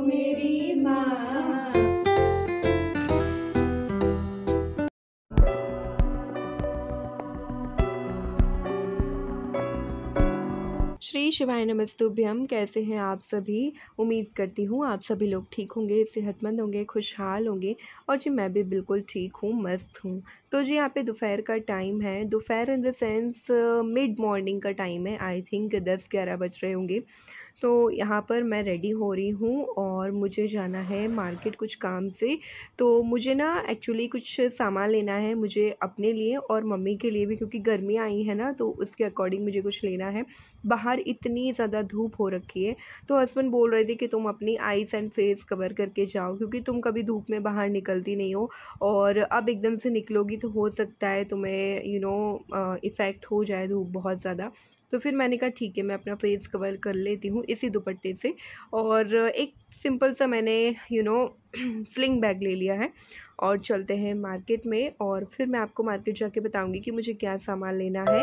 मेरी माँ। श्री शिवाय नमस्तुभ्यम। कैसे हैं आप सभी? उम्मीद करती हूँ आप सभी लोग ठीक होंगे, सेहतमंद होंगे, खुशहाल होंगे। और जी मैं भी बिल्कुल ठीक हूँ, मस्त हूँ। तो जी यहाँ पे दोपहर का टाइम है, दोपहर in the sense mid morning का टाइम है। आई थिंक 10-11 बज रहे होंगे। तो यहाँ पर मैं रेडी हो रही हूँ और मुझे जाना है मार्केट कुछ काम से। तो मुझे ना एक्चुअली कुछ सामान लेना है, मुझे अपने लिए और मम्मी के लिए भी, क्योंकि गर्मी आई है ना, तो उसके अकॉर्डिंग मुझे कुछ लेना है। बाहर इतनी ज़्यादा धूप हो रखी है, तो हस्बैंड बोल रहे थे कि तुम अपनी आईज़ एंड फेस कवर करके जाओ, क्योंकि तुम कभी धूप में बाहर निकलती नहीं हो। और अब एकदम से निकलोगी तो हो सकता है तुम्हें इफ़ेक्ट हो जाए धूप बहुत ज़्यादा। तो फिर मैंने कहा ठीक है, मैं अपना फेस कवर कर लेती हूँ इसी दुपट्टे से। और एक सिंपल सा मैंने स्लिंग बैग ले लिया है और चलते हैं मार्केट में। और फिर मैं आपको मार्केट जाके बताऊंगी कि मुझे क्या सामान लेना है।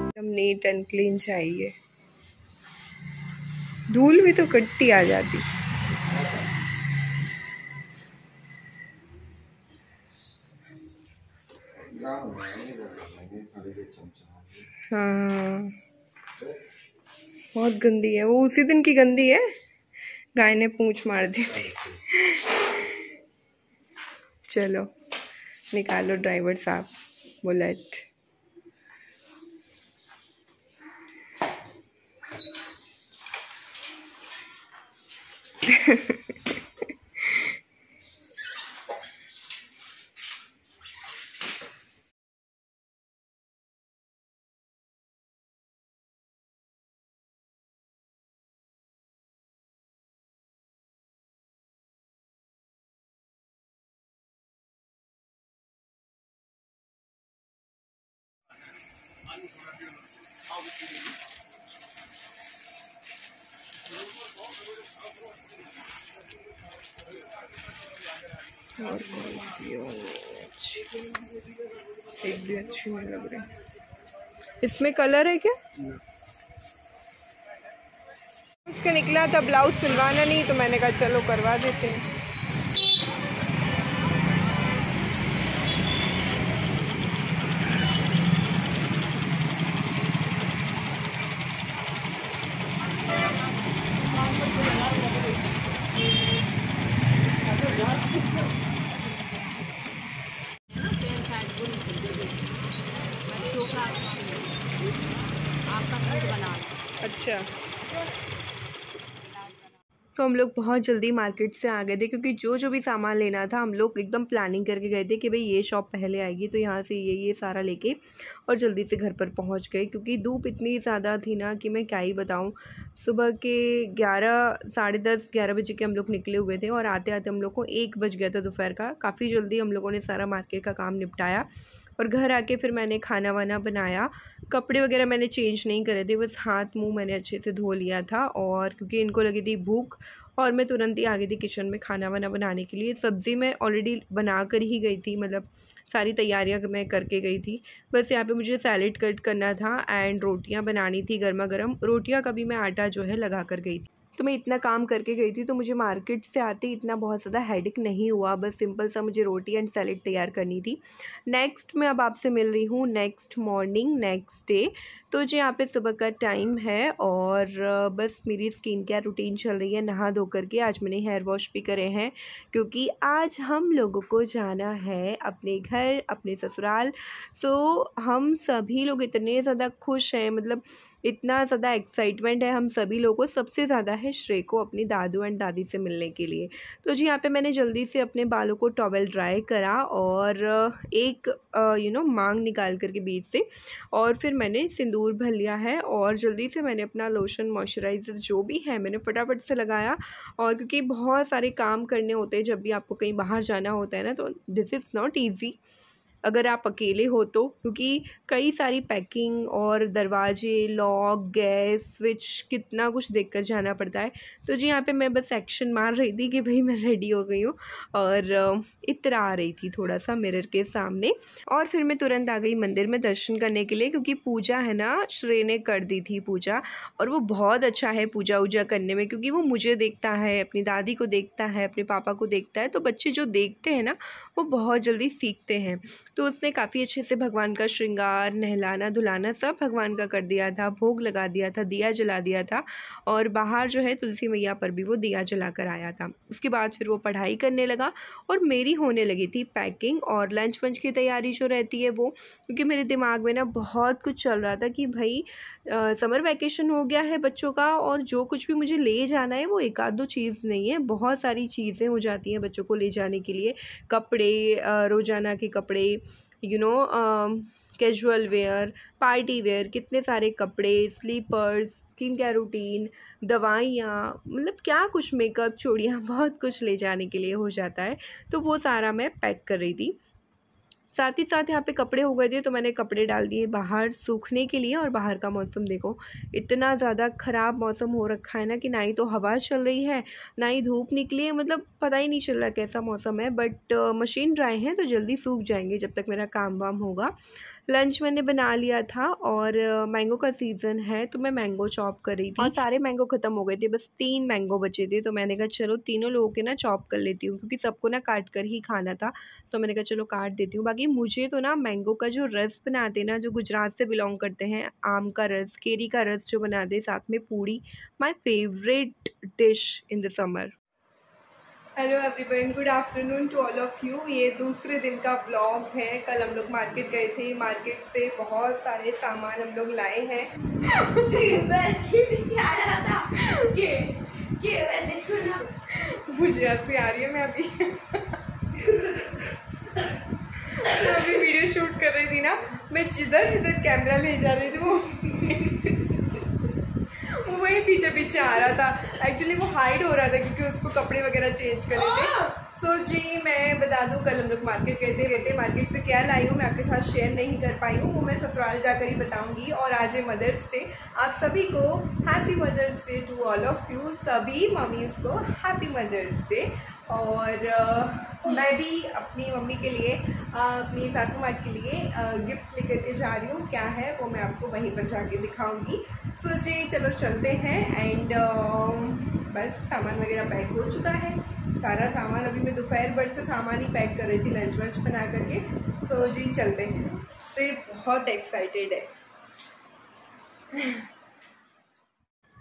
एकदम नीट एंड क्लीन चाहिए, धूल भी तो कटती आ जाती। हाँ बहुत गंदी है वो, उसी दिन की गंदी है, गाय ने पूंछ मार दी थी। चलो निकालो ड्राइवर साहब बुलेट। और अच्छी, एक भी अच्छी नहीं लग रही। इसमें कलर है क्या? उसका निकला था ब्लाउज सिलवाना नहीं, तो मैंने कहा चलो करवा देते हैं। अच्छा, तो हम लोग बहुत जल्दी मार्केट से आ गए थे, क्योंकि जो जो भी सामान लेना था हम लोग एकदम प्लानिंग करके गए थे कि भाई ये शॉप पहले आएगी, तो यहाँ से ये सारा लेके और जल्दी से घर पर पहुँच गए। क्योंकि धूप इतनी ज़्यादा थी ना कि मैं क्या ही बताऊँ। सुबह के 11, साढ़े 10, 11 बजे के हम लोग निकले हुए थे और आते आते हम लोग को 1 बज गया था दोपहर का। काफ़ी जल्दी हम लोगों ने सारा मार्केट का काम निपटाया और घर आके फिर मैंने खाना वाना बनाया। कपड़े वगैरह मैंने चेंज नहीं करे थे, बस हाथ मुंह मैंने अच्छे से धो लिया था। और क्योंकि इनको लगी थी भूख और मैं तुरंत ही आ गई थी किचन में खाना वाना बनाने के लिए। सब्ज़ी मैं ऑलरेडी बना कर ही गई थी, मतलब सारी तैयारियां मैं करके गई थी। बस यहाँ पे मुझे सैलेड कट करना था एंड रोटियां बनानी थी गर्मा गर्म। रोटियां कभी मैं आटा जो है लगा कर गई थी, तो मैं इतना काम करके गई थी, तो मुझे मार्केट से आते इतना बहुत ज़्यादा हेडेक नहीं हुआ। बस सिंपल सा मुझे रोटी एंड सैलेड तैयार करनी थी। नेक्स्ट मैं अब आपसे मिल रही हूँ नेक्स्ट मॉर्निंग, नेक्स्ट डे। तो जी यहाँ पे सुबह का टाइम है और बस मेरी स्किन केयर रूटीन चल रही है नहा धो करके। आज मैंने हेयर वॉश भी करे हैं, क्योंकि आज हम लोगों को जाना है अपने घर, अपने ससुराल। सो हम सभी लोग इतने ज़्यादा खुश हैं, मतलब इतना ज़्यादा एक्साइटमेंट है हम सभी लोगों को। सबसे ज़्यादा है श्रेय को अपनी दादू एंड दादी से मिलने के लिए। तो जी यहाँ पे मैंने जल्दी से अपने बालों को टॉवेल ड्राई करा और एक मांग निकाल करके बीच से, और फिर मैंने सिंदूर भर लिया है और जल्दी से मैंने अपना लोशन मॉइस्चराइज़र जो भी है मैंने फटाफट से लगाया। और क्योंकि बहुत सारे काम करने होते हैं जब भी आपको कहीं बाहर जाना होता है ना, तो दिस इज़ नॉट ईजी। अगर आप अकेले हो तो, क्योंकि कई सारी पैकिंग और दरवाजे, लॉक, गैस, स्विच, कितना कुछ देखकर जाना पड़ता है। तो जी यहाँ पे मैं बस एक्शन मार रही थी कि भाई मैं रेडी हो गई हूँ और इतरा आ रही थी थोड़ा सा मिरर के सामने। और फिर मैं तुरंत आ गई मंदिर में दर्शन करने के लिए, क्योंकि पूजा है ना, श्रेय ने कर दी थी पूजा, और वो बहुत अच्छा है पूजा वूजा करने में, क्योंकि वो मुझे देखता है, अपनी दादी को देखता है, अपने पापा को देखता है। तो बच्चे जो देखते हैं ना वो बहुत जल्दी सीखते हैं। तो उसने काफ़ी अच्छे से भगवान का श्रृंगार, नहलाना धुलाना सब भगवान का कर दिया था, भोग लगा दिया था, दिया जला दिया था, और बाहर जो है तुलसी मैया पर भी वो दिया जला कर आया था। उसके बाद फिर वो पढ़ाई करने लगा और मेरी होने लगी थी पैकिंग और लंच वंच की तैयारी जो रहती है वो, क्योंकि मेरे दिमाग में ना बहुत कुछ चल रहा था कि भाई समर वैकेशन हो गया है बच्चों का, और जो कुछ भी मुझे ले जाना है वो एक आध दो चीज़ नहीं है, बहुत सारी चीज़ें हो जाती हैं बच्चों को ले जाने के लिए। कपड़े, रोज़ाना के कपड़े, you know casual wear, party wear, कितने सारे कपड़े, स्लीपर्स, स्किन केयर रूटीन, दवाइयाँ, मतलब क्या कुछ, मेकअप, चूड़ियाँ, बहुत कुछ ले जाने के लिए हो जाता है। तो वो सारा मैं पैक कर रही थी। साथ ही साथ यहाँ पे कपड़े हो गए थे तो मैंने कपड़े डाल दिए बाहर सूखने के लिए। और बाहर का मौसम देखो, इतना ज़्यादा ख़राब मौसम हो रखा है ना कि ना ही तो हवा चल रही है, ना ही धूप निकली है, मतलब पता ही नहीं चल रहा कैसा मौसम है। बट मशीन ड्राई है तो जल्दी सूख जाएंगे जब तक मेरा काम वाम होगा। लंच मैंने बना लिया था और मैंगो का सीज़न है तो मैं मैंगो चॉप कर रही थी, और सारे मैंगो ख़त्म हो गए थे, बस 3 मैंगो बचे थे। तो मैंने कहा चलो तीनों लोगों के ना चॉप कर लेती हूँ, क्योंकि सबको ना काट कर ही खाना था। तो मैंने कहा चलो काट देती हूँ। बाकी मुझे तो ना मैंगो का जो रस बनाते हैं ना, जो गुजरात से बिलोंग करते हैं, आम का रस, केरी का रस जो बनाते हैं साथ में puri, my favourite dish in the summer. Hello everyone, good afternoon to all of you. ये दूसरे दिन का ब्लॉग है। कल हम लोग मार्केट गए थे, मार्केट से बहुत सारे सामान हम लोग लाए हैं। मुझे हंसी आ रही है, मैं अभी वीडियो शूट कर रही थी ना, मैं जिधर जिधर कैमरा ले जा रही थी वो वही पीछे पीछे आ रहा था। एक्चुअली वो हाइड हो रहा था क्योंकि उसको कपड़े वगैरह चेंज करने थे। सो जी मैं बता दूं, कल हम लोग मार्केट गए थे। मार्केट से क्या लाई हूँ मैं आपके साथ शेयर नहीं कर पाई हूँ, वो मैं ससुराल जाकर ही बताऊंगी। और आज है मदर्स डे, आप सभी को happy mother's day to all of you, सभी मम्मीज़ को हैप्पी मदर्स डे। और मैं भी अपनी मम्मी के लिए, अपनी सासू माँ के लिए गिफ्ट लेकर के जा रही हूँ। क्या है वो मैं आपको वहीं पर जाके दिखाऊंगी। सो जी चलो चलते हैं। एंड बस सामान वगैरह पैक हो चुका है, सारा सामान। अभी मैं दोपहर भर से सामान ही पैक कर रही थी लंच वंच बना करके। सो जी चलते हैं। श्रेय बहुत एक्साइटेड है।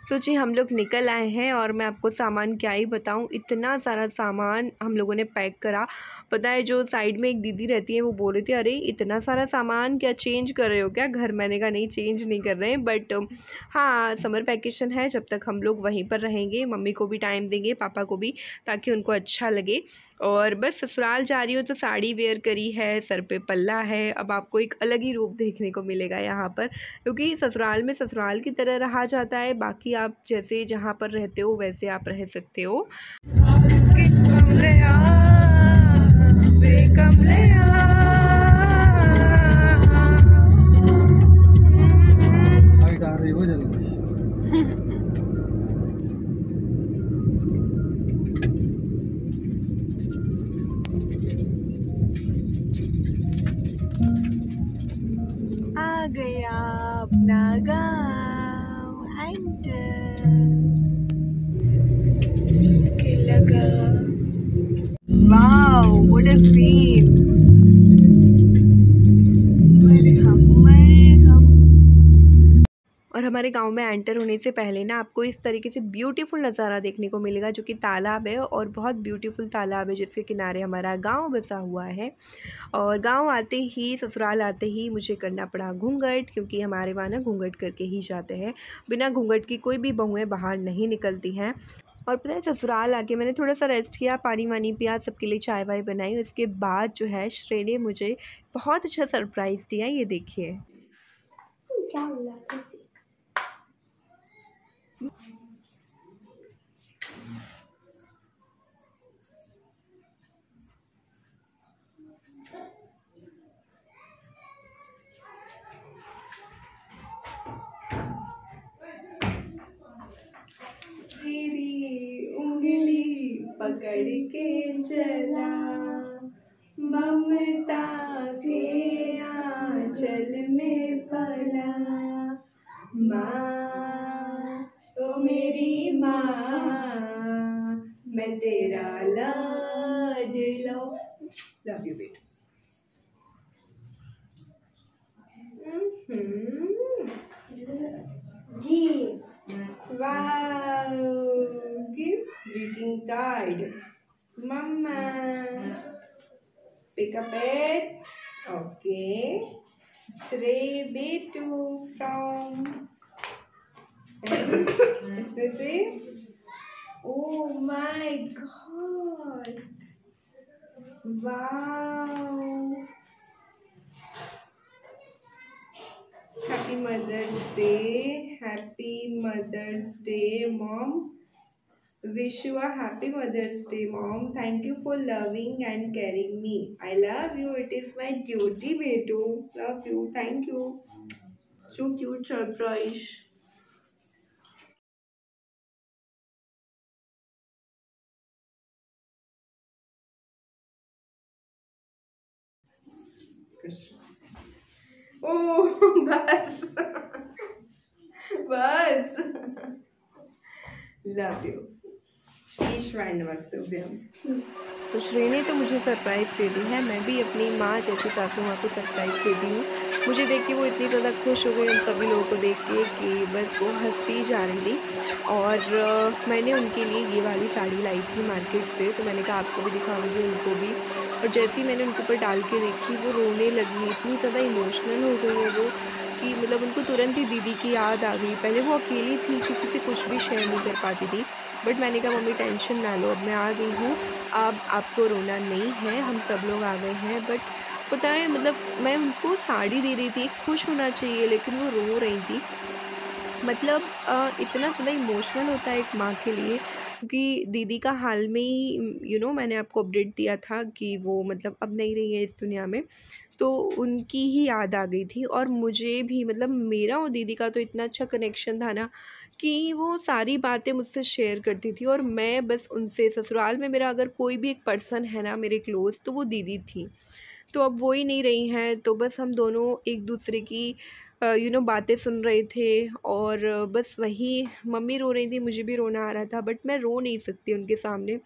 तो जी हम लोग निकल आए हैं और मैं आपको सामान क्या ही बताऊं, इतना सारा सामान हम लोगों ने पैक करा। पता है जो साइड में एक दीदी रहती है वो बोल रही थी अरे इतना सारा सामान क्या चेंज कर रहे हो क्या घर? मैंने कहा नहीं चेंज नहीं कर रहे हैं, बट हाँ समर वैकेशन है, जब तक हम लोग वहीं पर रहेंगे, मम्मी को भी टाइम देंगे, पापा को भी, ताकि उनको अच्छा लगे। और बस ससुराल जा रही हूँ तो साड़ी वेयर करी है, सर पे पल्ला है। अब आपको एक अलग ही रूप देखने को मिलेगा यहाँ पर, क्योंकि ससुराल में ससुराल की तरह रहा जाता है। बाकी आप जैसे जहाँ पर रहते हो वैसे आप रह सकते हो। आ गया अपना गाँव लगा। Wow what a scene. और हमारे गांव में एंटर होने से पहले ना आपको इस तरीके से ब्यूटीफुल नज़ारा देखने को मिलेगा, जो कि तालाब है, और बहुत ब्यूटीफुल तालाब है जिसके किनारे हमारा गांव बसा हुआ है। और गांव आते ही, ससुराल आते ही मुझे करना पड़ा घूंघट, क्योंकि हमारे वहाँ ना घूंघट करके ही जाते हैं। बिना घूंघट की कोई भी बहुएँ बाहर नहीं निकलती हैं। और पता है ससुराल आके मैंने थोड़ा सा रेस्ट किया, पानी वानी पिया, सबके लिए चाय वाय बनाई। उसके बाद जो है श्रेय ने मुझे बहुत अच्छा सरप्राइज़ दिया, ये देखिए। क्या पकड़ के चला, ममता के आंचल में पला। माँ तो मेरी माँ, मैं तेरा लाडला। लव यू बेटा। Wow, give greeting card. Mama, pick up it. Okay. Shrey Betu from. इसमें से. Oh my God. Wow. Happy Mother's Day. Happy Mother's Day, Mom. Wish you a happy Mother's Day, Mom. Thank you for loving and caring me. I love you. It is my duty, Betu. Love you. Thank you. So cute surprise. Oh, bus. Bus. Love you. Shri श्राइन नमस्तुभ्यम। तो श्री ने तो मुझे surprise दे दी है, मैं भी अपनी माँ जैसी सासू माँ को सरप्राइज़ दे दी हूँ। मुझे देख के वो इतनी ज़्यादा खुश हो गई हम सभी लोगों को देख के कि बस वो हंसती जा रही थी। और मैंने उनके लिए ये वाली साड़ी लाई थी मार्केट से, तो मैंने कहा आपको भी दिखाऊंगी उनको भी। और जैसे ही मैंने उनके ऊपर डाल के देखी वो रोने लगी, इतनी ज़्यादा इमोशनल हो गई है वो कि मतलब उनको तुरंत ही दीदी की याद आ गई। पहले वो अकेली थी, किसी से कुछ भी शेयर नहीं कर पाती थी, बट मैंने कहा मम्मी टेंशन ना लो, अब मैं आ गई हूँ, अब आपको रोना नहीं है, हम सब लोग आ गए हैं। बट पता है मतलब मैं उनको साड़ी दे रही थी, खुश होना चाहिए, लेकिन वो रो रही थी। मतलब इतना ज़्यादा इमोशनल होता है एक माँ के लिए, क्योंकि दीदी का हाल में ही मैंने आपको अपडेट दिया था कि वो मतलब अब नहीं रही है इस दुनिया में, तो उनकी ही याद आ गई थी। और मुझे भी मतलब मेरा और दीदी का तो इतना अच्छा कनेक्शन था ना कि वो सारी बातें मुझसे शेयर करती थी, और मैं बस उनसे, ससुराल में मेरा अगर कोई भी एक पर्सन है ना मेरे क्लोज़, तो वो दीदी थी। तो अब वो ही नहीं रही हैं, तो बस हम दोनों एक दूसरे की बातें सुन रहे थे। और बस वही मम्मी रो रही थी, मुझे भी रोना आ रहा था, बट मैं रो नहीं सकती उनके सामने,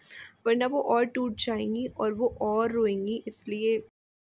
वरना वो और टूट जाएंगी और वो और रोएंगी, इसलिए